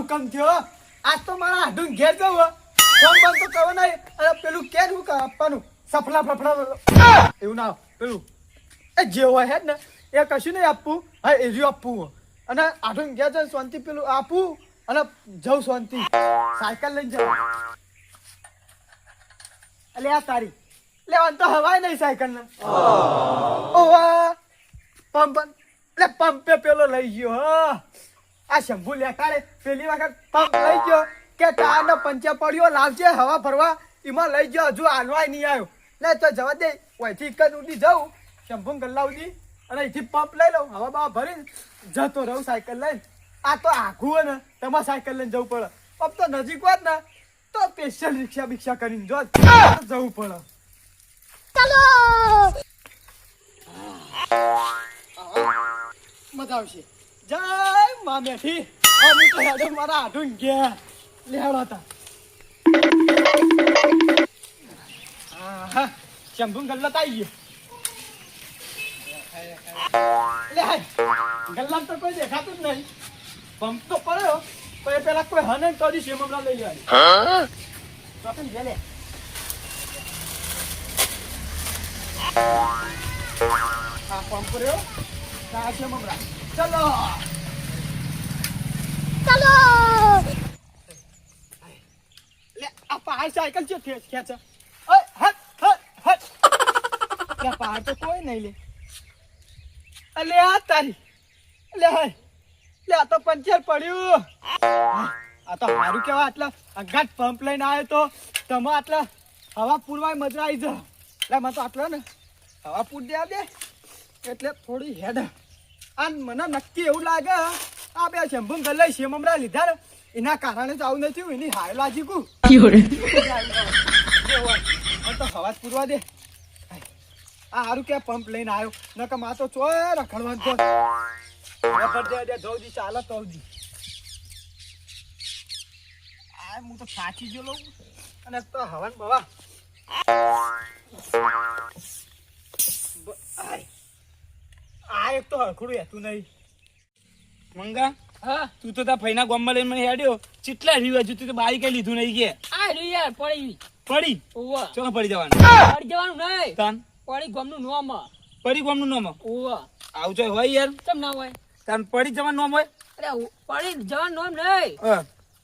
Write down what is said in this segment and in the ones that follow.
હુકમ થયો આજ તો મારા આઢું ઘેર જવું ફોન બંધ તો કરો નહીં અને પેલું કે હું આપવાનું સફલા ફફડા એવું ના પેલું એ જે હોય હે ને એ કશું નહીં આપવું હા એ રહ્યું આપવું અને આઢું ઘેર જઈને શાંતિ પેલું આપવું અને જવું શાંતિ સાયકલ લઈને જવું એટલે આ તારી લેવાનું તો હવાય નહીં સાયકલ ને ઓવા પંપ એટલે પંપે પેલો લઈ ગયો હ આ શંભુ લેકાડે પેલી વખત પંપ લઈ ગયો કે ટાયરનો પંચર પડ્યો લાવજે હવા ફરવા એમાં લઈ ગયો હજુ હાલવાય નહીં આવ્યો ને તો જવા દે ઓયથી એક જ ઉડી જાઉં શંભુ ગલ્લા ઉડી અને અહીંથી પંપ લઈ લઉં હવા બવા ભરીને જતો રહું સાયકલ લઈને આ તો આઘું હોય ને તમારે સાયકલ લઈને જવું પડે પંપ તો નજીક હોત ને તો સ્પેશિયલ રિક્ષા બિક્ષા કરીને જો જવું પડે ચાલો મજા આવશે જય મા મેઠી હું તો હેડો મારા આઢું ગયા લેવડો હતા હા શંભુ ગલ્લત આવી ગયો લે ગલ્લામ તો કોઈ દેખાતું જ નહીં પંપ તો પડ્યો પણ એ પેલા કોઈ હને કરી છે હમણાં લઈ લેવાની ચોકન જે લે આ પંપ રહ્યો કા છે મમરા ચલો ચલો લે આ પહાડ સાયકલ છે ખેંચ ઓય હટ હટ હટ લે પહાડ તો કોઈ નહીં લે અલે આ તારી લે હાય લે આ તો પંચર પડ્યું આ તો હારું કેવા આટલા અઘાટ પંપ લઈને આવ્યો તો તમે આટલા હવા પૂરવાય મજા આવી જાય એટલે મને તો આટલા ને હવા પૂર દે એટલે થોડી હેડ આ મને નક્કી એવું લાગે આ બે શંભુ ગલ્લા છે મમરા લીધા ને એના કારણે જ આવું નથી એની હાય લાગી કુ તો હવા પૂરવા દે આ હારું કે પંપ લઈને આવ્યો નકર માં તો ચોય રખડવાનું તો જલ્દી ચાલે તો આ હું તો સાચી જો લઉં અને તો હવન બવા આ એક તો હરખુડું હતું નહીં મંગા હા તું તો તા ફઈના ગામમાં લઈને મને હેડ્યો ચિટલા રીવ હજુ તું તો બાઈ કઈ લીધું નહીં કે આ રી યાર પડી ઓવા ચોક પડી જવાનું નહીં તાન પડી ગામનું નામ પડી ગામનું નામ ઓવા આવજો હોય યાર કેમ ના હોય તાન પડી જવાનું નામ હોય અરે પડી જવાનું નામ નહીં હા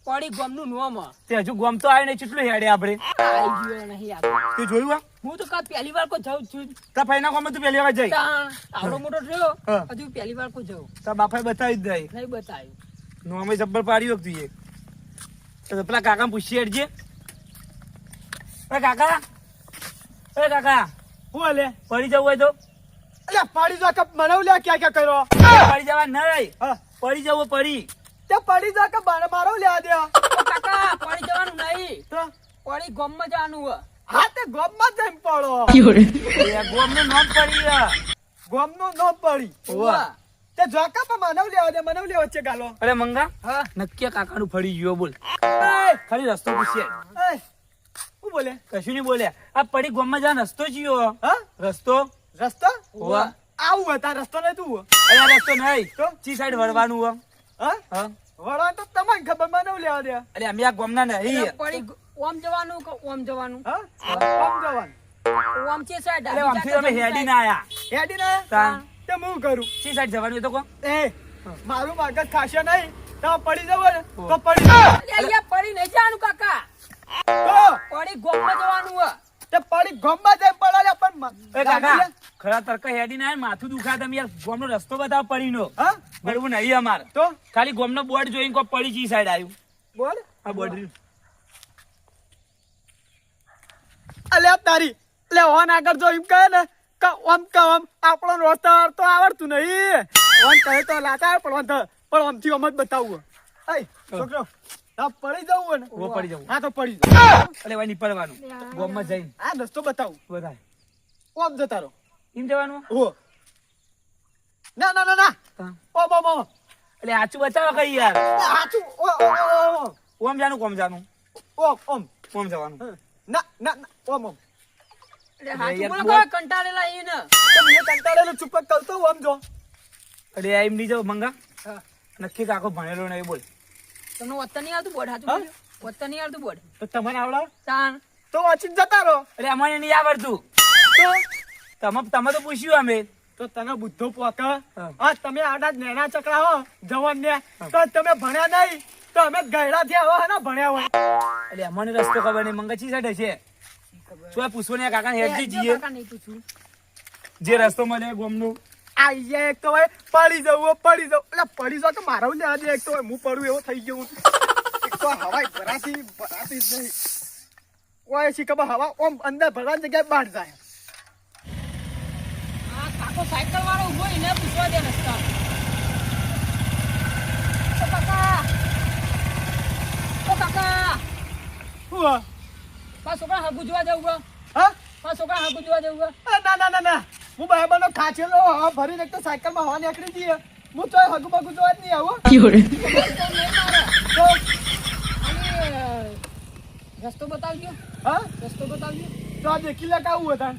પડી ગામનું નામ તે હજુ ગામ તો આવે ને ચિટલું હેડે આપણે આઈ ગયો નહીં આ તે જોયું આ હું તો કા પહેલી વાર કો જાઉં છું તા ફઈના ગામમાં તું પહેલી વાર જઈ આવડો મોટો થયો હા. હજુ પહેલી વાર કો જાઉં તા બાપાએ બતાવી જ દઈ નહીં બતાવ્યું નોમે જબ્બર પાડ્યો તું એ તો પેલા કાકા પૂછી હેડજે એ કાકા હું લે પડી જવું હોય તો અલ્યા પાડી જા કે મનાવ લે ક્યાં ક્યાં કર્યો પડી જવા નહીં હા પડી જવું પડી તે પડી જા કે મારો લે દે ઓ કાકા પડી જવાનું નહીં તો પડી ગામમાં જવાનું હે હા તે ગોમમાં જઈને પડો ગોમનું નામ પડી ગોમનું ન પડી ઓવા તે જોકા પણ મનાવ લે વચ્ચે ગાલો અરે મંગા હા નક્કી કાકાનું ફળી ગયો બોલ ખાલી રસ્તો પૂછીએ એ હું બોલે કશું નહીં બોલ્યા આ પડી ગોમમાં જા રસ્તો જીયો હા રસ્તો રસ્તો ઓવા આવું હતા રસ્તો નહીં તું અરે આ રસ્તો નહીં તો ચી સાઈડ વળવાનું હો હા હા વળવા તો તમને ખબર મનાવ લેવા દે અરે અમે આ ગોમના નહીં પડી ઓમ જવાનું કે ઓમ જવાનું હા કોમ જવાન ઓમ છે સાઈડ અરે આમથી અમે હેડી ના આયા હેડી ને તાન તે હું કરું ચી સાઈડ જવાનું હોય તો કો એ મારું મગજ ખાશે નહીં તો પડી જવો ને તો પડી જાવ. અહીંયા પડી નહીં જવાનું કાકા તો પડી ગામમાં જવાનું હે તે પડી ગોમમાં જઈ પડે પણ એ કાકા ખરા તરકા હેડી ના આયા, માથું દુખા તમે યાર ગોમનો રસ્તો બતાવ પડીનો હા પડવું નહીં અમાર તો ખાલી ગોમનો બોર્ડ જોઈને કો પડી ચી સાઈડ આવ્યું બોલ આ બોર્ડ અલ્યા તારી લે ઓન આગળ જો એમ કહે ને કે ઓમ આપણો રસ્તો તો આવડતું નહીં ઓન કહે તો લાતા પણ આમથી ઓમ જ બતાવું એ છોકરો આ પડી જવું ને ઓ પડી જવું હા તો પડી જાવ એટલે ભાઈ નીકળવાનું ગોમમાં જઈને આ રસ્તો બતાવું બધાય ઓમ જતા રહો એમ જવાનું ઓ ના ના ના ના હા. ઓમ ઓમ ઓમ એટલે આચું બચાવો કઈ યાર હાચું ઓ ઓ ઓ ઓમ જાનું કોમ જાનું ઓમ ઓમ કોમ જવાનું ના ના ના ઓમ ઓમ એટલે હાચું યાર, બોલો તું કોઈ કંટાળેલા અહીં ને તો મેં કંટાળેલો ચૂપ જ કરતો ઓમ જો અરે એમ નહીં જાવ મંગા હા નક્કી કાકો ભણેલો નહીં બોલ તમને વતન નહીં આવતું બોર્ડ હા? હાચું વતન નહીં આવતું બોર્ડ તો તમને આવડે તાણ તો વાંચીને જતા રહો. એટલે અમને નહીં આવડતું તમે તો પૂછ્યું અમે તો તને બુદ્ધો પોકા હા. હા તમે આડા નેના ચકડા હો જવાન ને તો તમે ભણ્યા નહીં તો અમે ગયડા થયા હો ને ભણ્યા હોય. એટલે અમને રસ્તો ખબર નહીં મંગચી સાઈડ છે શું પૂછવો ને કાકા હેડજી જઈએ કાકા નહીં પૂછું જે રસ્તો મળે ગોમનો આઈ જાય એક તો હોય પડી જવું એટલે પડી જાવ તો મારા લેવા દે એક તો હોય હું પડું એવો થઈ ગયો હું. એક તો હવાય ભરાતી જ નહીં ઓય શી ખબર હવા ઓમ અંદર ભરવાની જગ્યાએ બહાર જાય. આ કાકો સાયકલ વાળો ઉભો એને પૂછવા દે રસ્તા ઓ કાકા હું હા? પા છોકરા હગું જોવા જવું બro હા પા છોકરા હગું જોવા જવું બરો ના હું બરાબરનો ખાચેલો હવા ભરીને એક તો સાયકલમાં હવા નીકળી જઈએ હું તો હગુ બગુ જોવા જ નહીં આવું. તો રસ્તો બતાવજો હા રસ્તો બતાવજો તો આ દેખી લે કાવું હતા.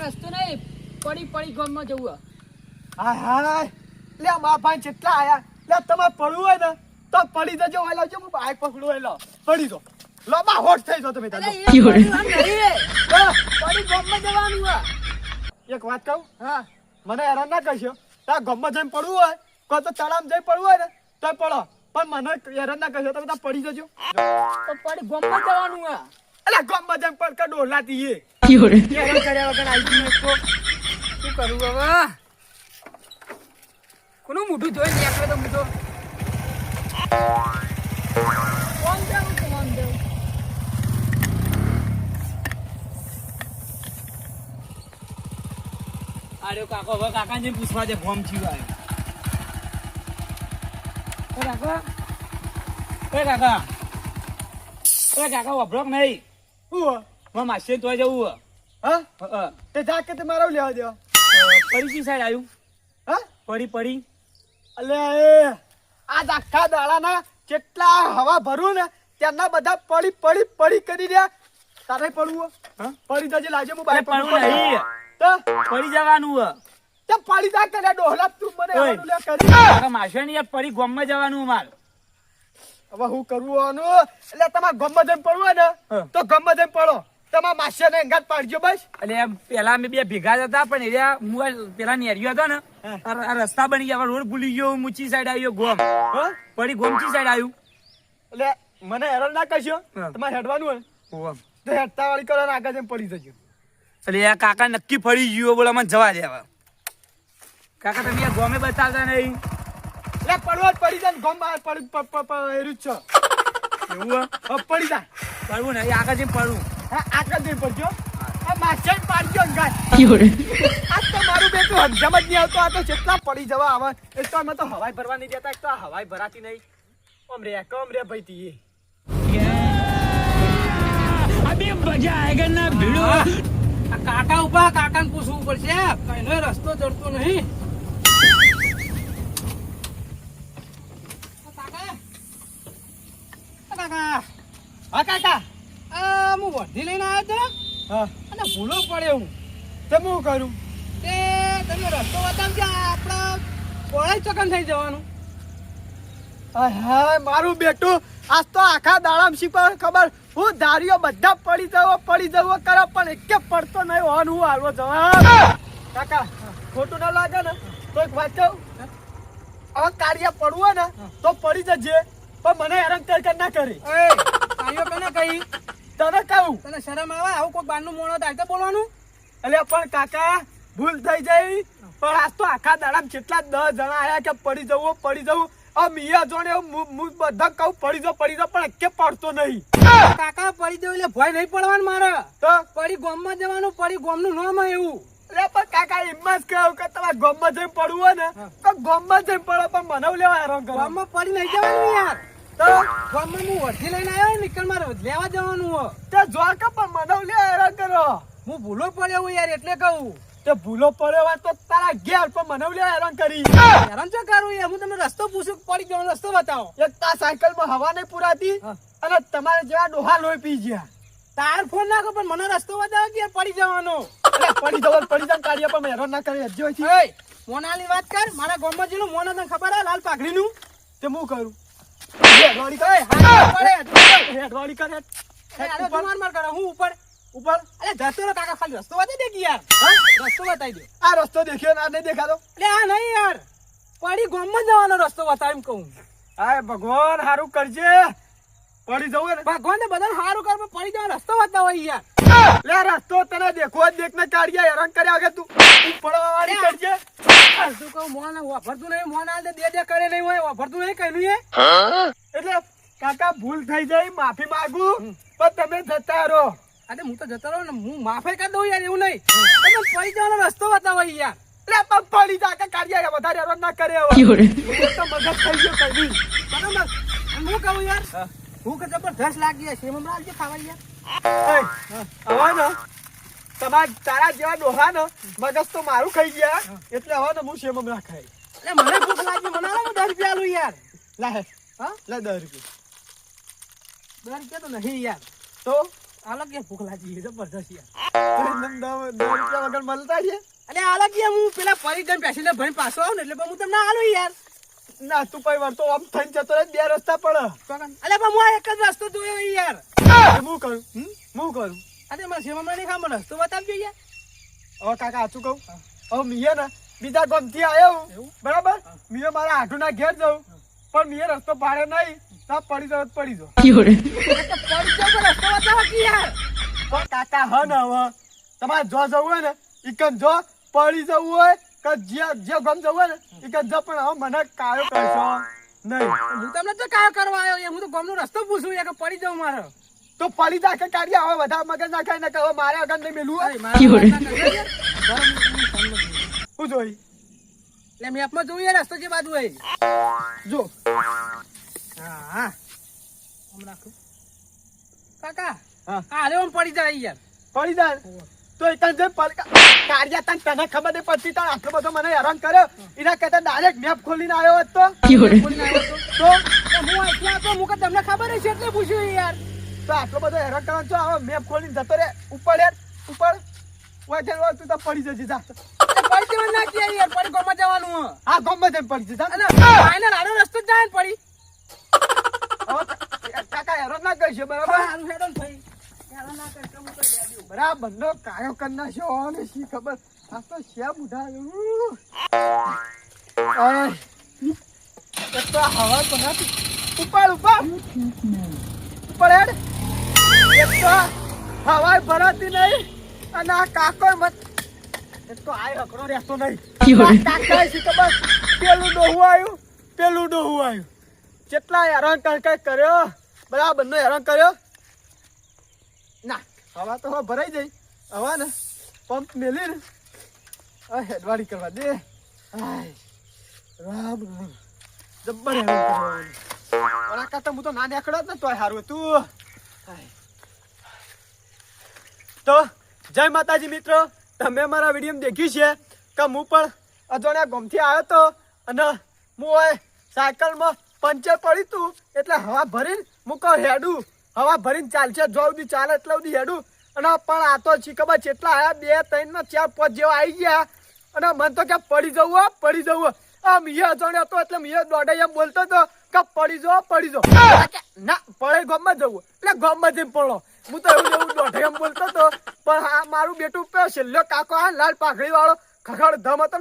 રસ્તો નહીં પડી ગામમાં જવું હાય હાય લે મારા ભાઈ જેટલા આયા લે તમારે પડવું હોય ને તો પડી જજો હોય લાવજો હું બાઈક પકડું હોય લો પડી જો લો બા હોટ થઈ જો તમે તાજો. પડી ગામમાં જવાનું હે એક વાત કહું હા મને હેરાન ના કરશો તાર ગમમાં જઈને પડવું હોય કો તો તળામ જઈને પડવું હોય ને તો પડો પણ મને હેરાન ના કરશો તમે તાર પડી જજો. તો પડી ગામમાં જવાનું હે અલા ગમમાં જઈને પડ કે ડોલાતી એ હેરાન કર્યા વગર આવી ગયું એક તો. શું કરું હવે કોનું મોઢું જોઈ નીકળે તો મોઢો કોણ દેવું અરે કાકો હવે કાકા ને પૂછવા દે ફોર્મ થયું આવ્યું. એ કાકા વભરોક નહીં શું હોય? મારા માસી તો જવું હા તે જા કે તે મારો લેવા દેવા પડી કઈ સાઈડ આવ્યું હા પડી અલે એ આજ આખા દાડાના જેટલા હવા ભરું ને ત્યાંના બધા પડી કરી રહ્યા તારે પડવું હોય? હા? પડી જજે લાજે હું અરે બાઈક પડવું નહીં તો પડી જવાનું તે પડી જા કરે ડોહલા તું મને ઓય. આવવાનું લે કરી માસી ને પડી ગામમાં જવાનું અમારે હવે હું કરવું આનું એટલે તમારે ગમમાં જઈને પડવું હોય ને હા. તો ગમમાં જઈને પડો તમારા માસિયાને અંગાત પાડજો બસ. એટલે પેલા અમે બે ભેગા જ હતા પણ એરિયા હું પેલા નેરિયો હતો ને હા. આ રસ્તા બની ગયા રોડ ભૂલી ગયો મુચી સાઈડ આવ્યો ગોમ હા? પડી ગોમચી સાઈડ આવ્યું એટલે મને હેરાન ના કરશો હા. તમારે હેડવાનું હોય ગોમ તો હેડતા વાળી કરો ને આગળ જઈને પડી જજો. એટલે આ કાકા નક્કી ફરી ગયો બોલો મને જવા દેવા કાકા તમે આ ગોમે બતાવતા નહીં એટલે પડવા જ પડી જાય ને ગમ બહાર એરું જ છે એવું હે? હવે પડી જાય પડવું નહીં આગળ જઈને પડવું હા આગળ જઈને પડજો આ માસિયાને પાડજો અંગાત. આ તો મારું બેટું હજમ જ નહીં આવતો આ તો જેટલા પડી જવા આવે એક તો અમે તો હવાઈ ભરવા નહીં દેતા એક તો આ હવાઈ ભરાતી નહીં ઓમ રે ભાઈ તી આ કાકા ઉભા કાકાને પૂછવું પડશે કઈનો રસ્તો જડતો નહીં કાકા હા કાકા હું વર્ધી લઈને આવ્યો હતો હા અને ભૂલો પડ્યો હું તે હું કરું તે તમે રસ્તો બતાવજો આપણા પોળાઈ ચોકન થઈ જવાનું હા મારું બેટું આજ તો આખા દાડામાં શીખવા ખબર હું ધારીઓ બધા પડી જવો કરે પણ એકે પડતો નહીં હોન હું હાલવો જવાબ. કાકા ખોટું ના લાગે ને તો એક વાત કહું હવે કાર્ય પડવું હોય ને તો પડી જજે પણ મને હેરાન કર ના કરી કાયો કને કહી તને કહું તને શરમ આવે આવું કોઈ બારનું મોણો તારતે બોલવાનું એટલે પણ કાકા ભૂલ થઈ જાય પણ આજ તો આખા દાડામાં જેટલા 10 જણા આયા કે પડી જવું આ મિયા જોડે હું બધા કહું પડી જાવ પણ એકે પડતો નહીં. કાકા પડી જવું એટલે ભય નહીં પડવાનું મારે તો પડી ગોમમાં જવાનું પડી ગોમનું નામ હોય એવું એટલે પણ કાકા એમ જ કહું કે તમારે ગોમમાં જઈને પડવું હોય ને તો ગોમમાં જઈને પડો પણ મને લેવા હેરાન કરો. ગોમમાં પડી નહીં જવાનું યાર તો ગોમમાં હું વર્ધી લઈને આવ્યો નિકલ મારે લેવા જવાનું હો તે જો કે પણ મને લેવા હેરાન કરો હું ભૂલો પડ્યો હું યાર એટલે કહું તે ભૂલો પડ્યો હોય તો તારા ઘેર પણ મને લેવા હેરાન કરી. હેરાન શું કરું યાર હું તમને રસ્તો પૂછું પડી જવાનો રસ્તો બતાવો એક તા સાયકલમાં હવા નહીં પુરાતી અને તમારે જેવા ડોહા લોહી પી ગયા તાર ફોન નાખો પણ મને રસ્તો બતાવો કે યાર પડી જવાનો એટલે પડી જાય કાર્ય પણ હેરાન ના કરે હજી હોય ઓય મોનાલી વાત કર મારા ગામમાં જેનું મોના તને ખબર હે લાલ પાઘડીનું તે હું કરું હેડવાળી કરે હેડવાળી કરે માર કરો હું ઉપર ઉપર અરે જતો રહો કાકા ખાલી રસ્તો બતાવી દે કે યાર રસ્તો બતાવી દે આ રસ્તો દેખ્યો ને આ નહીં દેખાતો એટલે આ નહીં યાર પડી ગામમાં જવાનો રસ્તો બતાવ એમ કહું હાય ભગવાન હારું કરજે પડી જવું ને ભગવાન ને બધાને સારું કર પણ પડી જવાનો રસ્તો બતાવો યાર લે રસ્તો તને દેખો જ દેખ ને કાઢ્યા હેરાન કર્યા આગળ તું પડવા વાળી કરજે શું કહું મોન વાપરતું નહીં મોન આ દે કરે નહીં હોય વાપરતું નહીં કઈનું એ એટલે કાકા ભૂલ થઈ જાય માફી માંગુ પણ તમે જતા રહો અરે હું તો જતો રહું ને હું માફી કરી દઉં યાર એવું નહીં તમે પડી જવાનો રસ્તો બતાવો યાર લે પણ પડી જા કે કાઢ્યા વધારે હેરાન ના કરે હવે તો મગજ થઈ ગયો કઈ બરાબર હું કહું યાર ભૂખ જબરદસ્ત લાગી છે એમ લાગજે ખાવા યાર હવે ને તારા જેવા ડોહા ને મગજ તો મારું ખાઈ ગયા એટલે હવે ને હું શેમ હમણાં ખાઈ એટલે મને ભૂખ લાગી મને આલો 10 રૂપિયા આલું યાર લે હા લે 10 રૂપિયા 10 રૂપિયા તો નહીં યાર તો આલો કે ભૂખ લાગી છે જબરદસ્ત યાર 10 રૂપિયા વગર મળતા છે અરે આલો કે હું પેલા ફરી જઈને પેસેન્જર ભણી પાછો આવું ને એટલે હું તમને આલું યાર ના તું પઈ વાર તો આમ થઈને જતો રહે બે રસ્તા પડે અલે પણ હું આ એક જ રસ્તો જોયો યાર હું કરું અરે મારે સેવામાં નહીં ખાવાનો રસ્તો બતાવજો યાર હવે કાકા સાચું કહું હવે મીએ ને બીજા ગામથી આવ્યો એવું? બરાબર મીએ મારા આઠુના ઘેર જવું પણ મીએ રસ્તો પાડે નહીં તો પડી જાવ પડી જાવ પડી જાવ તો રસ્તો બતાવો કે યાર પણ કાકા હ ને હવે તમારે જો જવું હોય ને ઈકન જો પડી જવું હોય કે જે ગામ જવું હોય ને ઈકન જો પણ હવે મને કાયો કરશો નહીં હું તમને તો કાયો કરવા આવ્યો યાર હું તો ગામનો રસ્તો પૂછું યાર કે પડી જાઉં મારો તો પડી જા કે કાઢી હવે વધારે મગજ ના ખાય ને કે હવે મારે આગળ નહીં મેલું અરે મારા વાત ના કરજો યાર. હું જોઈ એટલે મેપમાં જોયું યાર રસ્તો જે બાજુ હોય જો હા હા આમ રાખો કાકા હા હા રે આમ પડી જાય યાર પડી જા તો એકન જે કાઢ્યા તને ખબર નહીં પડતી તાર આટલો બધો મને હેરાન કર્યો એના કરતા ડાયરેક્ટ મેપ ખોલીને આવ્યો હોત તો ખોલીને આવ્યો તો. તો એટલે હું અહીંથી આવતો હું કે તમને ખબર હશે એટલે પૂછ્યું યાર તો આટલો બધો હેરાન કરવાનો છો હવે મેપ ખોલીને જતો રે ઉપર યાર ઉપર ઓય તું તો પડી જજે જા એટલે પડી જવાનું ના કે યાર પડી ગામમાં જવાનું હે. આ ગામમાં જઈને પડી જજે જા અને ફાઇનલ આનો રસ્તો જ જાય ને પડી હવે કાકા હેરાન ના કરશે બરાબર સારું હેડો ને ભાઈ હેડો ના કરશો હું તો દે દઉં. બરાબર નો કાયો કરી નાખ્યો અને શી ખબર આ તો શ્યા બુઢા એક તો હવા તો નથી ઉપર હેડ એક તો હવાય ભરાતી નહીં અને આ કાકો મત એક તો આ રખડો રહેતો નહીં કાકા શી ખબર પેલું ડોહું આવ્યું કેટલા હેરાન કઈ કર્યો બરાબર નો હેરાન કર્યો ના હવા તો હવે ભરાઈ જઈ હવા ને પંપ મેલી ને હેડવાડી કરવા દે હાય રામ રામ જબ્બર હેરાન કરવાનું ઓલા કરતા હું તો ના નીકળ્યો જ ને તોય સારું હતું હાય. તો જય માતાજી મિત્રો તમે મારા વિડીયો દેખ્યું છે કે હું પણ અજોણ્યા ગામથી આવ્યો હતો અને હું સાયકલમાં પંચર પડ્યું હતું એટલે હવા ભરીને હું કહું હેડું હવા ભરીને ચાલશે જો સુધી ચાલે એટલે સુધી હેડું અને પણ આ તો ખબર કેટલા આવ્યા 2 3 ને 4 5 જેવા આવી ગયા અને મને તો કે પડી જવું આ મીએ અજાણ્યો હતો એટલે મીએ દોડાઈ એમ બોલતો હતો કે પડી જાઓ ના પડે ગામમાં જવું એટલે ગામમાં જઈને પડો હું તો એવું દોડાઈ એમ બોલતો હતો પણ હા મારું બેટું છેલ્લો કાકો આ લાલ પાઘડી વાળો ખખડ ધમ હતો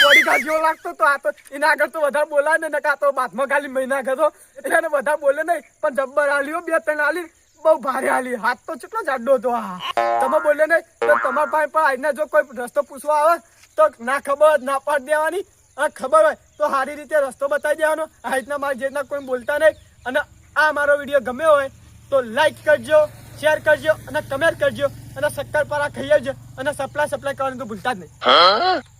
બોડી ગાર્ડ જેવો લાગતો હતો આ તો એના આગળ તો વધારે બોલાય ને નકા તો બાથમાં ખાલી મહિના ગયો એટલે એને વધારે બોલે નહીં પણ જબ્બર હાલ્યો 2 3 હાલી બહુ ભારે હાલી હાથ તો કેટલો જાડો હતો હા તમે બોલે નહીં તો તમારા પાસે પણ આજના જો કોઈ રસ્તો પૂછવા આવે તો ના ખબર ના પાડી દેવાની આ ખબર હોય તો સારી રીતે રસ્તો બતાવી દેવાનો આ રીતના મારી જેટના કોઈ બોલતા નહીં અને આ મારો વિડીયો ગમ્યો હોય તો લાઈક કરજો શેર કરજો અને કમેન્ટ કરજો અને શક્કરપારા ખાઈ આવજો અને સપ્લાય કરવાનું તો ભૂલતા જ નહીં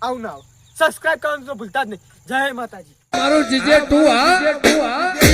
આવું ના આવું સબસ્ક્રાઇબ કરવાનું તો ભૂલતા જ નહીં જય માતાજી મારું જીજે તું હા